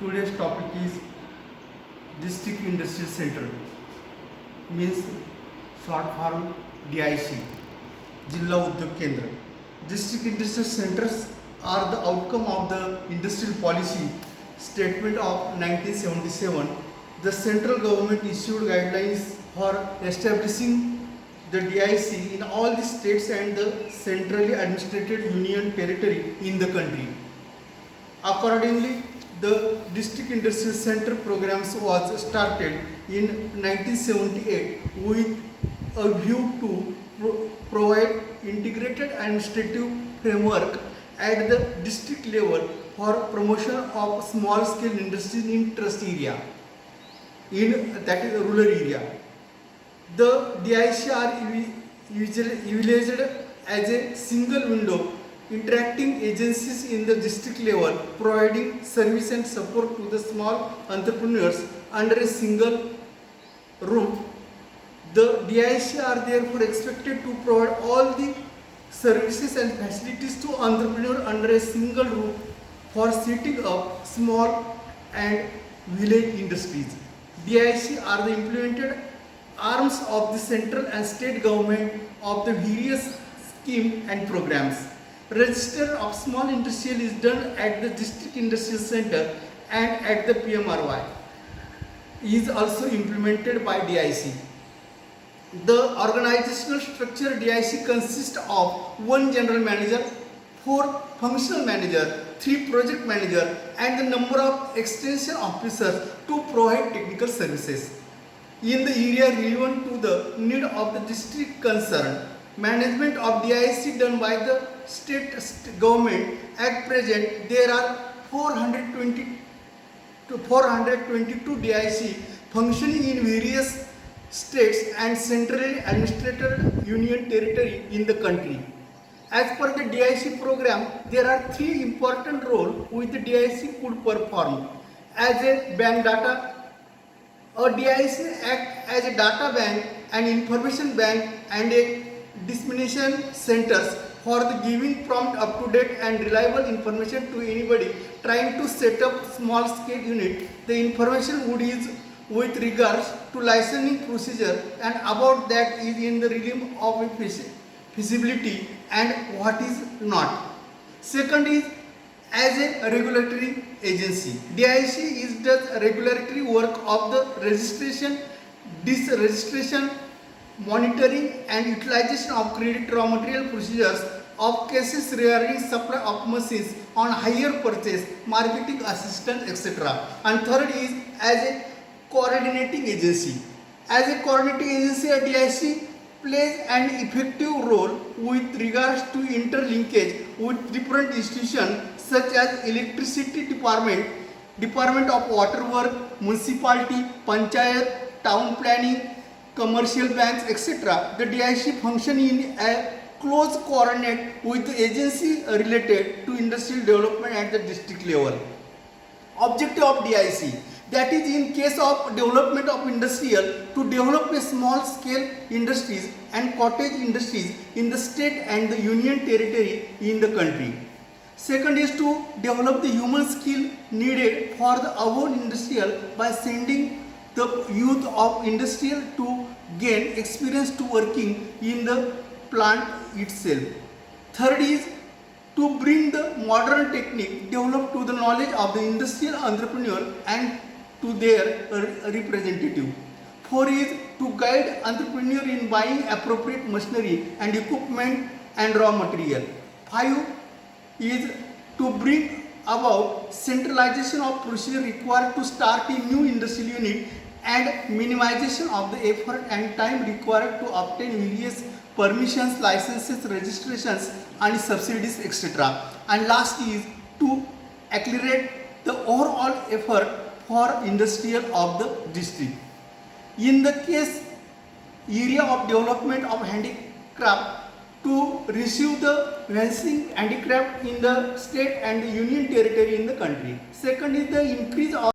Today's topic is District Industrial Center, means short form DIC, Jilla Udyog Kendra. District Industrial Centers are the outcome of the Industrial Policy Statement of 1977. The central government issued guidelines for establishing the DIC in all the states and the centrally administered union territory in the country. Accordingly, the District Industrial Center programs was started in 1978 with a view to provide integrated administrative framework at the district level for promotion of small scale industries in trust area, that is rural area. The DIC are utilized as a single window interacting agencies in the district level, providing service and support to the small entrepreneurs under a single roof. The DIC are therefore expected to provide all the services and facilities to entrepreneurs under a single roof for setting up small and village industries. DIC are the implemented arms of the central and state government of the various schemes and programs. Register of small industrial is done at the District Industrial Center and at the PMRY is also implemented by DIC. The organizational structure DIC consists of 1 general manager, 4 functional manager, 3 project manager and the number of extension officers to provide technical services in the area relevant to the need of the district concerned. Management of DIC done by the state government. At present, there are 422 DIC functioning in various states and centrally administered union territory in the country. As per the DIC program, there are 3 important roles which the DIC could perform. As a bank data, a DIC acts as a data bank, an information bank and a dissemination centers for the giving prompt, up-to-date and reliable information to anybody trying to set up small scale unit. The information would is with regards to licensing procedure and about that is in the realm of feasibility and what is not. Second is as a regulatory agency. DIC is the regulatory work of the registration, dis-registration, monitoring and utilization of credit raw material procedures of cases regarding supply of machines on hire purchase, marketing assistance, etc. And third is as a coordinating agency. As a coordinating agency, a DIC plays an effective role with regards to interlinkage with different institutions such as electricity department, department of water work, municipality, panchayat, town planning, commercial banks, etc. The DIC function in a close coordinate with the agency related to industrial development at the district level. Objective of DIC, that is in case of development of industrial, to develop a small scale industries and cottage industries in the state and the union territory in the country. Second is to develop the human skill needed for the above industrial by sending the youth of industrial to gain experience to working in the plant itself. Third is to bring the modern technique developed to the knowledge of the industrial entrepreneur and to their representative. 4 is to guide entrepreneur in buying appropriate machinery and equipment and raw material. 5 is to bring about centralization of procedure required to start a new industrial unit and minimization of the effort and time required to obtain various permissions, licenses, registrations and subsidies, etc. And last is to accelerate the overall effort for industrial of the district. In the case area of development of handicraft, to receive the vanishing handicraft in the state and the union territory in the country. Second is the increase of